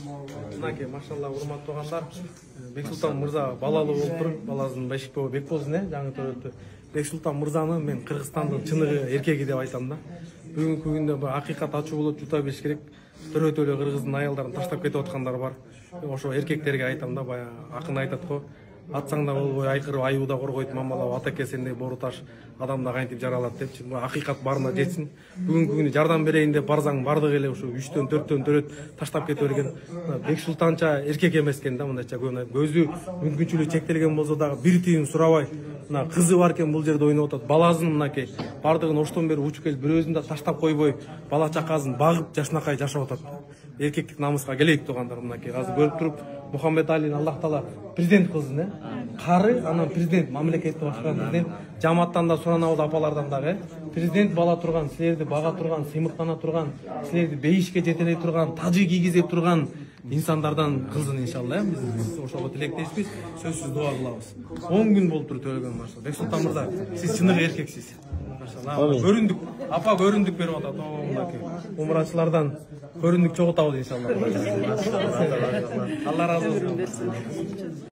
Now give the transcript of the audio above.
Мынакей, машалла, урматтуу туугандар. Бексултан мырза балалы болуп туруп, баласын Бешикбек бек болсун, жаңы төрөттү. Бексултан мырзаны мен Кыргызстандын чыныгы эркеги деп айтам да. Бүгүнкү күндө акыйкат ачуу болот, жута бериш керек. Төрөтө эле кыргыздын аялдарын таштап кетип аткандар бар. Ошо эркектерге айтам да, баягы акын айтат го. Атсаң да болбой, айкырып аюу да коргойт, мамалап ата экесиндей бору таш адамда кантип жаралат депчи. Акыйкат барына жетсин. Бүгүнкү күнү жардам берейин деп барсаң бардыгы эле ушу 3төн 4төн төрөт таштап кетип берген. Бексултанча эркек эмес экен да, мындайча көзү мүмкүнчүлүгү чектелген болсо дагы бир тиын сурабай, мына кызы бар экен бул жерде ойноп атат. Баласын мынакей бардыгын оштон бери учуп келип бир өзүн да таштап койбой, бала чакасын багып жашынакай жашап атат. Эркектик намыска келейик туугандар, мынакей азыр көрүп туруп Мухаммед Алини Аллах Таала президент кылсын, кары, анан президент, мамлекетти башкарган президент, жамааттан да суранабыз, апалардан дагы. Президент бала турган, силерди бага турган, сыймыктана турган, силерди бейишке жетелей турган, тажы кийгизе турган инсандардан кылсын иншалла. Биз ошого тилектешпиз, сөзсүз дуа кылабыз. 10 күн болуп туруп төлөгөн машалла. Бексултан мырза, сиз чыныгы эркексиз. Машалла. Көрүндүк, апа көрүндүк берип атат. Мынакей умрачылардан көрүндүк чогултабыз иншалла. Алла разы болсун.